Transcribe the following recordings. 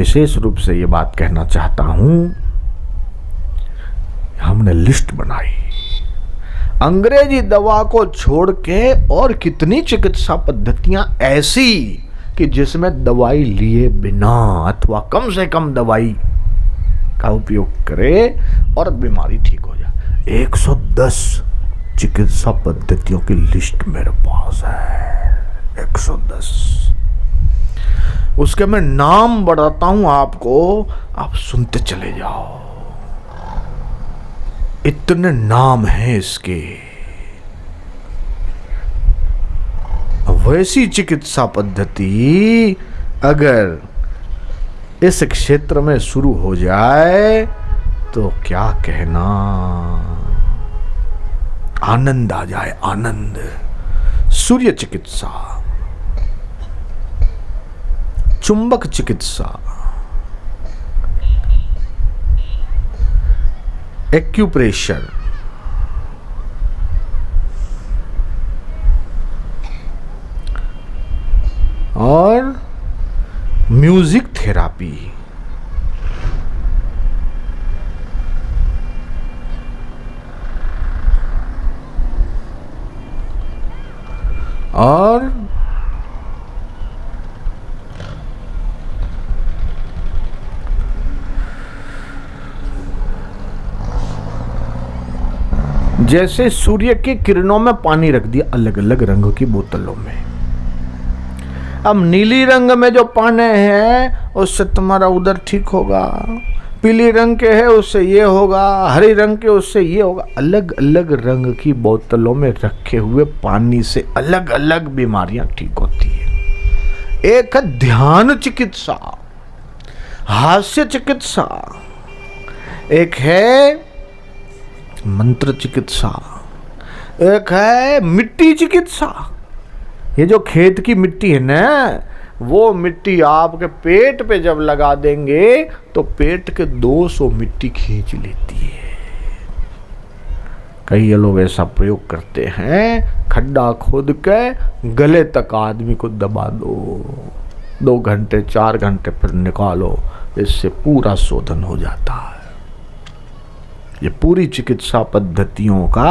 विशेष रूप से ये बात कहना चाहता हूं, हमने लिस्ट बनाई अंग्रेजी दवा को छोड़ के, और कितनी चिकित्सा पद्धतियां ऐसी कि जिसमें दवाई लिए बिना अथवा कम से कम दवाई का उपयोग करे और बीमारी ठीक हो जाए। 110 चिकित्सा पद्धतियों की लिस्ट मेरे पास है, 110। उसके मैं नाम बताता हूं आपको, आप सुनते चले जाओ, इतने नाम हैं इसके। वैसी चिकित्सा पद्धति अगर इस क्षेत्र में शुरू हो जाए तो क्या कहना, आनंद आ जाए, आनंद। सूर्य चिकित्सा, चुंबक चिकित्सा, एक्यूप्रेशर, और म्यूजिक थेरापी, और जैसे सूर्य की किरणों में पानी रख दिया अलग अलग रंगों की बोतलों में, अब नीली रंग में जो पानी है उससे तुम्हारा उधर ठीक होगा, पीली रंग के है उससे ये होगा, हरी रंग के उससे ये होगा। अलग अलग रंग की बोतलों में रखे हुए पानी से अलग अलग बीमारियां ठीक होती है। एक है ध्यान चिकित्सा, हास्य चिकित्सा, एक है मंत्र चिकित्सा, एक है मिट्टी चिकित्सा। ये जो खेत की मिट्टी है ना, वो मिट्टी आपके पेट पे जब लगा देंगे तो पेट के 200 मिट्टी खींच लेती है। कई लोग ऐसा प्रयोग करते हैं, खड्डा खोद के गले तक आदमी को दबा दो, 2 घंटे 4 घंटे फिर निकालो, इससे पूरा शोधन हो जाता है। ये पूरी चिकित्सा पद्धतियों का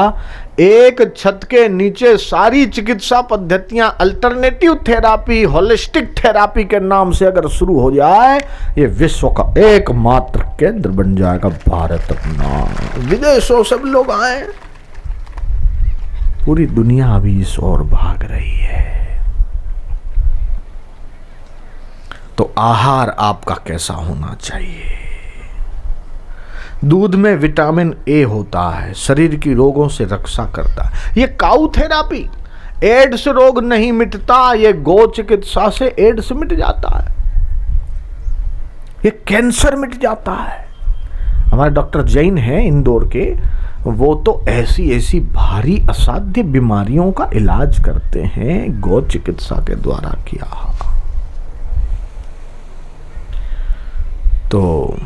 एक छत के नीचे सारी चिकित्सा पद्धतियां अल्टरनेटिव थेरापी, होलिस्टिक थेरापी के नाम से अगर शुरू हो जाए, ये विश्व का एकमात्र केंद्र बन जाएगा भारत अपना। विदेशों से भी लोग आए, पूरी दुनिया अभी इस ओर भाग रही है। तो आहार आपका कैसा होना चाहिए? दूध में विटामिन ए होता है, शरीर की रोगों से रक्षा करता है। ये काऊ थेरापी, एड्स रोग नहीं मिटता, ये गौ चिकित्सा से एड्स मिट जाता है, ये कैंसर मिट जाता है। हमारे डॉक्टर जैन हैं इंदौर के, वो तो ऐसी ऐसी भारी असाध्य बीमारियों का इलाज करते हैं गौ चिकित्सा के द्वारा किया। तो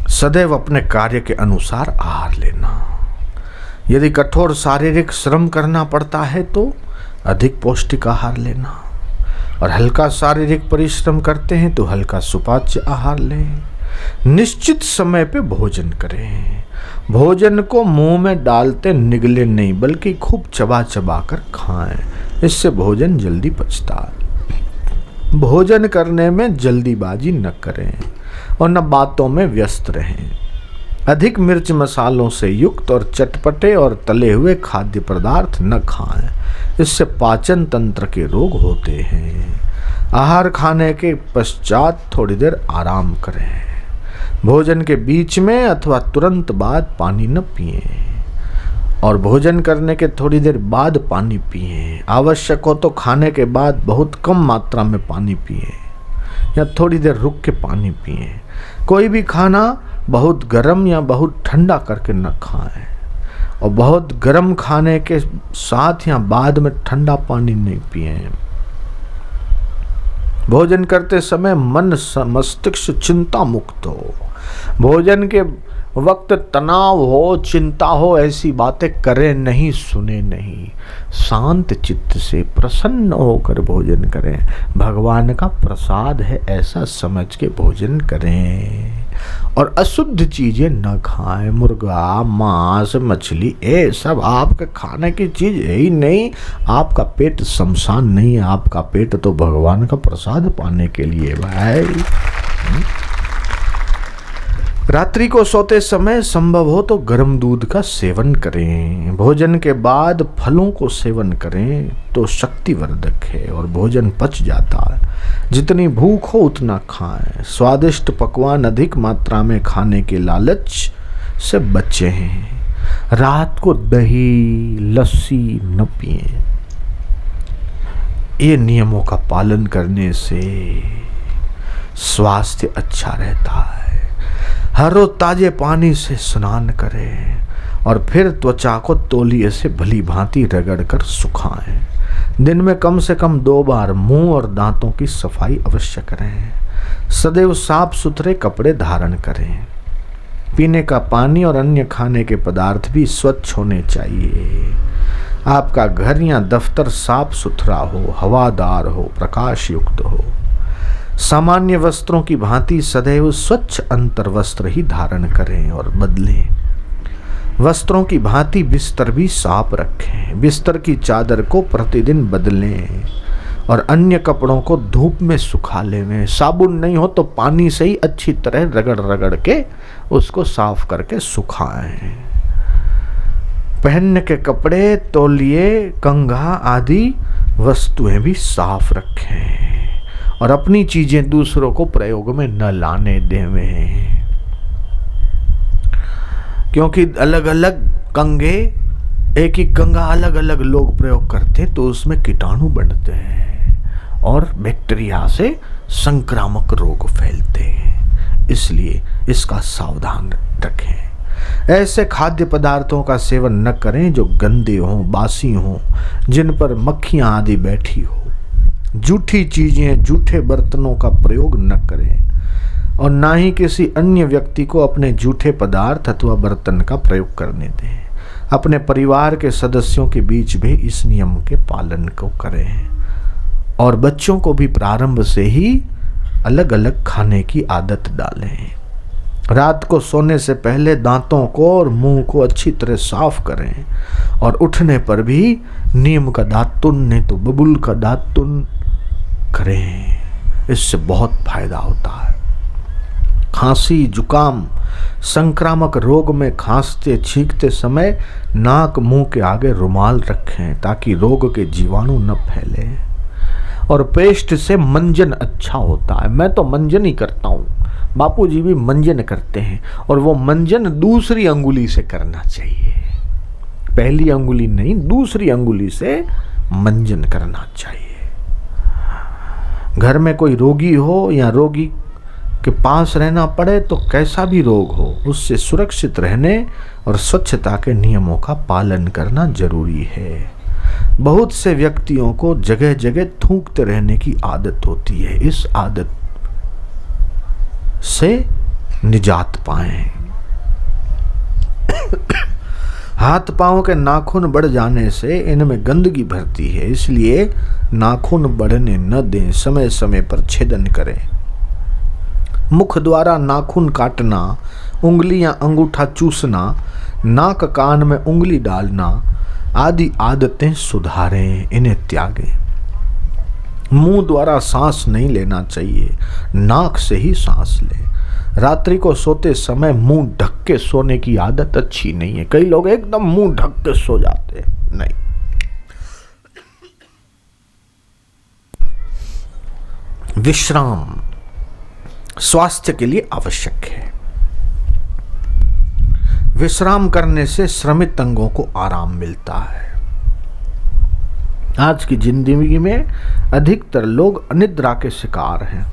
सदैव अपने कार्य के अनुसार आहार लेना। यदि कठोर शारीरिक श्रम करना पड़ता है तो अधिक पौष्टिक आहार लेना, और हल्का शारीरिक परिश्रम करते हैं तो हल्का सुपाच्य आहार लें। निश्चित समय पे भोजन करें। भोजन को मुंह में डालते निगले नहीं, बल्कि खूब चबा चबा कर खाएं, इससे भोजन जल्दी पचता है। भोजन करने में जल्दीबाजी न करें और न बातों में व्यस्त रहें। अधिक मिर्च मसालों से युक्त और चटपटे और तले हुए खाद्य पदार्थ न खाएं, इससे पाचन तंत्र के रोग होते हैं। आहार खाने के पश्चात थोड़ी देर आराम करें। भोजन के बीच में अथवा तुरंत बाद पानी न पिएं, और भोजन करने के थोड़ी देर बाद पानी पिएं। आवश्यक हो तो खाने के बाद बहुत कम मात्रा में पानी पिएं, या थोड़ी देर रुक के पानी पिएं। कोई भी खाना बहुत गर्म या बहुत ठंडा करके न खाएं, और बहुत गर्म खाने के साथ या बाद में ठंडा पानी नहीं पिएं। भोजन करते समय मन मस्तिष्क चिंता मुक्त हो। भोजन के वक्त तनाव हो, चिंता हो, ऐसी बातें करें नहीं, सुने नहीं। शांत चित्त से प्रसन्न होकर भोजन करें। भगवान का प्रसाद है ऐसा समझ के भोजन करें। और अशुद्ध चीजें न खाएं। मुर्गा, मांस, मछली, ये सब आपके खाने की चीज है ही नहीं। आपका पेट शमशान नहीं है, आपका पेट तो भगवान का प्रसाद पाने के लिए भाई। रात्रि को सोते समय संभव हो तो गर्म दूध का सेवन करें। भोजन के बाद फलों को सेवन करें तो शक्तिवर्धक है और भोजन पच जाता है। जितनी भूख हो उतना खाएं। स्वादिष्ट पकवान अधिक मात्रा में खाने के लालच से बचें। रात को दही, लस्सी न पिएं। ये नियमों का पालन करने से स्वास्थ्य अच्छा रहता है। हर रोज ताजे पानी से स्नान करें और फिर त्वचा को तौलिए से भली भांति रगड़ कर सुखाएं। दिन में कम से कम 2 बार मुंह और दांतों की सफाई अवश्य करें। सदैव साफ सुथरे कपड़े धारण करें। पीने का पानी और अन्य खाने के पदार्थ भी स्वच्छ होने चाहिए। आपका घर या दफ्तर साफ सुथरा हो, हवादार हो, प्रकाश युक्त हो। सामान्य वस्त्रों की भांति सदैव स्वच्छ अंतर वस्त्र ही धारण करें और बदलें। वस्त्रों की भांति बिस्तर भी साफ रखें। बिस्तर की चादर को प्रतिदिन बदलें और अन्य कपड़ों को धूप में सुखा लें। साबुन नहीं हो तो पानी से ही अच्छी तरह रगड़ रगड़ के उसको साफ करके सुखाएं। पहनने के कपड़े, तौलिए, कंघा आदि वस्तुएं भी साफ रखें और अपनी चीजें दूसरों को प्रयोग में न लाने देवें। क्योंकि अलग अलग कंघे, एक ही कंघा अलग अलग लोग प्रयोग करते तो उसमें कीटाणु बढ़ते हैं और बैक्टीरिया से संक्रामक रोग फैलते हैं। इसलिए इसका सावधान रखें। ऐसे खाद्य पदार्थों का सेवन न करें जो गंदे हों, बासी हों, जिन पर मक्खियां आदि बैठी हो। जूठी चीजें, जूठे बर्तनों का प्रयोग न करें और ना ही किसी अन्य व्यक्ति को अपने जूठे पदार्थ अथवा बर्तन का प्रयोग करने दें। अपने परिवार के सदस्यों के बीच भी इस नियम के पालन को करें और बच्चों को भी प्रारंभ से ही अलग अलग खाने की आदत डालें। रात को सोने से पहले दांतों को और मुंह को अच्छी तरह साफ करें और उठने पर भी नीम का दातुन नहीं तो बबूल का दातुन करें। इससे बहुत फायदा होता है। खांसी, जुकाम, संक्रामक रोग में खांसते छींकते समय नाक मुंह के आगे रुमाल रखें ताकि रोग के जीवाणु न फैले। और पेस्ट से मंजन अच्छा होता है। मैं तो मंजन ही करता हूँ, बापूजी भी मंजन करते हैं और वो मंजन दूसरी अंगुली से करना चाहिए। पहली अंगुली नहीं, दूसरी अंगुली से मंजन करना चाहिए। घर में कोई रोगी हो या रोगी के पास रहना पड़े तो कैसा भी रोग हो, उससे सुरक्षित रहने और स्वच्छता के नियमों का पालन करना जरूरी है। बहुत से व्यक्तियों को जगह जगह थूकते रहने की आदत होती है। इस आदत से निजात पाएं। हाथ पांव के नाखून बढ़ जाने से इनमें गंदगी भरती है, इसलिए नाखून बढ़ने न दें। समय समय पर छेदन करें। मुख द्वारा नाखून काटना, उंगली या अंगूठा चूसना, नाक कान में उंगली डालना आदि आदतें सुधारें, इन्हें त्यागें। मुंह द्वारा सांस नहीं लेना चाहिए, नाक से ही सांस लें। रात्रि को सोते समय मुंह ढक के सोने की आदत अच्छी नहीं है। कई लोग एकदम मुंह ढक के सो जाते हैं, नहीं। विश्राम स्वास्थ्य के लिए आवश्यक है। विश्राम करने से श्रमित अंगों को आराम मिलता है। आज की जिंदगी में अधिकतर लोग अनिद्रा के शिकार हैं।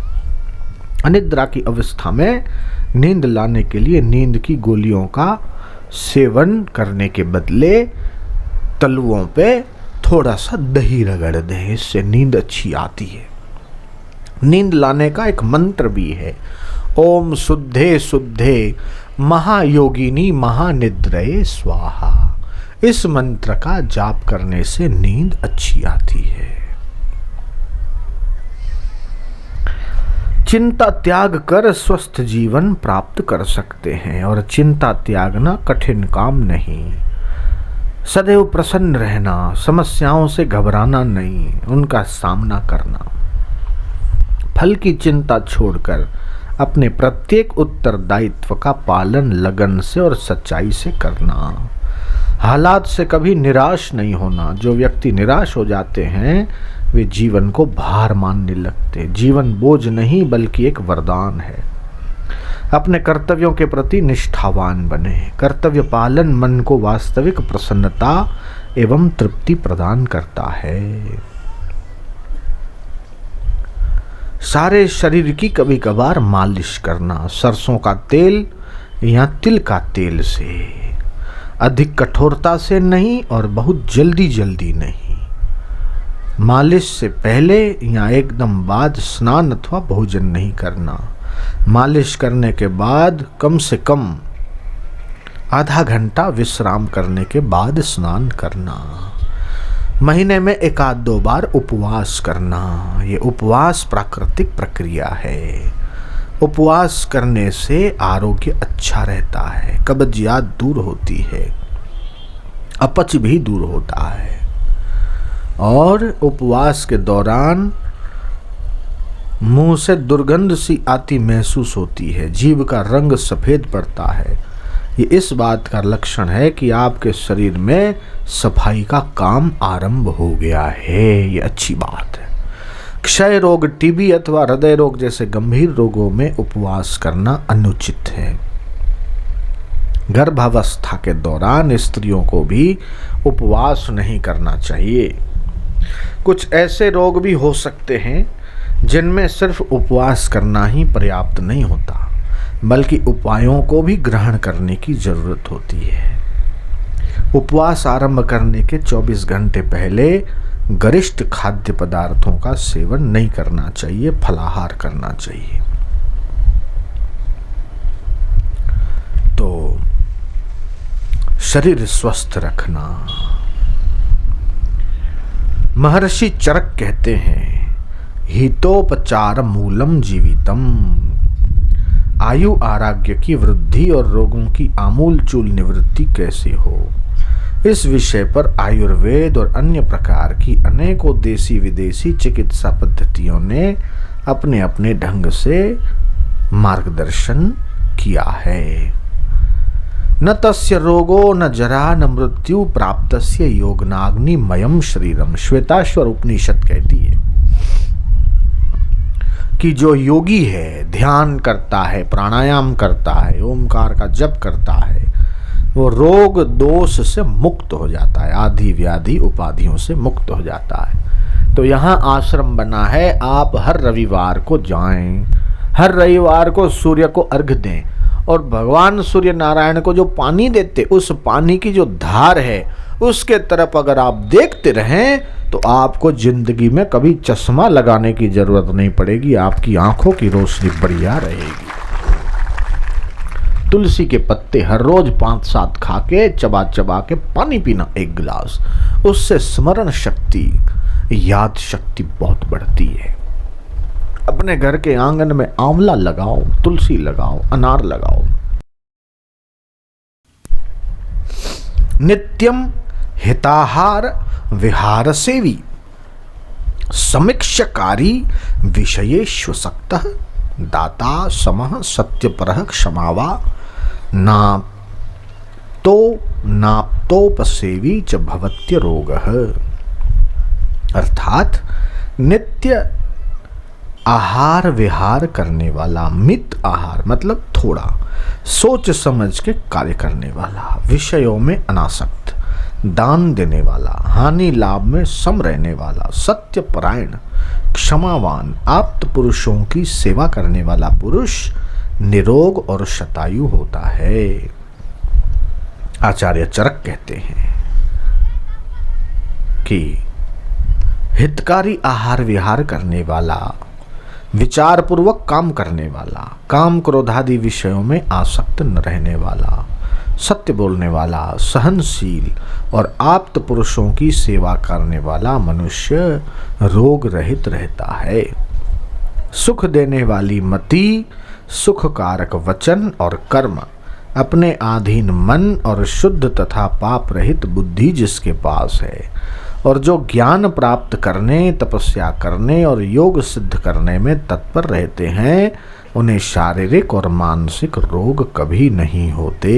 अनिद्रा की अवस्था में नींद लाने के लिए नींद की गोलियों का सेवन करने के बदले तलुओं पे थोड़ा सा दही रगड़ दें, इससे नींद अच्छी आती है। नींद लाने का एक मंत्र भी है, ओम शुद्धे शुद्धे महायोगिनी महानिद्रये स्वाहा। इस मंत्र का जाप करने से नींद अच्छी आती है। चिंता त्याग कर स्वस्थ जीवन प्राप्त कर सकते हैं, और चिंता त्यागना कठिन काम नहीं। सदैव प्रसन्न रहना, समस्याओं से घबराना नहीं, उनका सामना करना। फल की चिंता छोड़कर अपने प्रत्येक उत्तरदायित्व का पालन लगन से और सच्चाई से करना। हालात से कभी निराश नहीं होना। जो व्यक्ति निराश हो जाते हैं वे जीवन को भार मानने लगते। जीवन बोझ नहीं बल्कि एक वरदान है। अपने कर्तव्यों के प्रति निष्ठावान बने। कर्तव्य पालन मन को वास्तविक प्रसन्नता एवं तृप्ति प्रदान करता है। सारे शरीर की कभी कभार मालिश करना, सरसों का तेल या तिल का तेल से, अधिक कठोरता से नहीं और बहुत जल्दी जल्दी नहीं। मालिश से पहले या एकदम बाद स्नान अथवा भोजन नहीं करना। मालिश करने के बाद कम से कम आधा घंटा विश्राम करने के बाद स्नान करना। महीने में 1-2 बार उपवास करना। ये उपवास प्राकृतिक प्रक्रिया है। उपवास करने से आरोग्य अच्छा रहता है, कब्जियत दूर होती है, अपच भी दूर होता है। और उपवास के दौरान मुंह से दुर्गंध सी आती महसूस होती है, जीभ का रंग सफेद पड़ता है। ये इस बात का लक्षण है कि आपके शरीर में सफाई का काम आरंभ हो गया है। ये अच्छी बात है। क्षय रोग, टीबी अथवा हृदय रोग जैसे गंभीर रोगों में उपवास करना अनुचित है। गर्भावस्था के दौरान स्त्रियों को भी उपवास नहीं करना चाहिए। कुछ ऐसे रोग भी हो सकते हैं जिनमें सिर्फ उपवास करना ही पर्याप्त नहीं होता, बल्कि उपायों को भी ग्रहण करने की जरूरत होती है। उपवास आरंभ करने के 24 घंटे पहले गरिष्ठ खाद्य पदार्थों का सेवन नहीं करना चाहिए, फलाहार करना चाहिए। तो शरीर स्वस्थ रखना। महर्षि चरक कहते हैं, हितोपचार मूलम जीवितम। आयु आरोग्य की वृद्धि और रोगों की आमूलचूल निवृत्ति कैसे हो, इस विषय पर आयुर्वेद और अन्य प्रकार की अनेकों देसी विदेशी चिकित्सा पद्धतियों ने अपने अपने ढंग से मार्गदर्शन किया है। न तस्य रोगो न जरा न मृत्यु प्राप्तस्य योगनाग्निमयम शरीरम। श्वेताश्वर उपनिषद कहती है कि जो योगी है, ध्यान करता है, प्राणायाम करता है, ओमकार का जप करता है, वो रोग दोष से मुक्त हो जाता है, आदि व्याधि उपाधियों से मुक्त हो जाता है। तो यहाँ आश्रम बना है, आप हर रविवार को जाएं, हर रविवार को सूर्य को अर्घ दें, और भगवान सूर्य नारायण को जो पानी देते, उस पानी की जो धार है उसके तरफ अगर आप देखते रहें तो आपको जिंदगी में कभी चश्मा लगाने की जरूरत नहीं पड़ेगी। आपकी आंखों की रोशनी बढ़िया रहेगी। तुलसी के पत्ते हर रोज 5-7 खा के चबा चबा के पानी पीना 1 गिलास, उससे स्मरण शक्ति, याद शक्ति बहुत बढ़ती है। अपने घर के आंगन में आंवला लगाओ, तुलसी लगाओ, अनार लगाओ। नित्यम हिताहार विहार सेवी समीक्षकारी विषयेष्वसक्तः दाता समः सत्यपरः क्षमावा नाप्तोपसेवी च भवत्य रोगः। अर्थात नित्य आहार विहार करने वाला, मित आहार मतलब थोड़ा, सोच समझ के कार्य करने वाला, विषयों में अनासक्त, दान देने वाला, हानि लाभ में सम रहने वाला, सत्यपरायण, क्षमावान, आप्त पुरुषों की सेवा करने वाला पुरुष निरोग और शतायु होता है। आचार्य चरक कहते हैं कि हितकारी आहार विहार करने वाला विचार पूर्वक काम करने वाला, काम क्रोधादि विषयों में आसक्त न रहने वाला, सत्य बोलने वाला, सहनशील और आप्त पुरुषों की सेवा करने वाला मनुष्य रोग रहित रहता है। सुख देने वाली मति, सुख कारक वचन और कर्म, अपने अधीन मन और शुद्ध तथा पाप रहित बुद्धि जिसके पास है और जो ज्ञान प्राप्त करने, तपस्या करने और योग सिद्ध करने में तत्पर रहते हैं, उन्हें शारीरिक और मानसिक रोग कभी नहीं होते।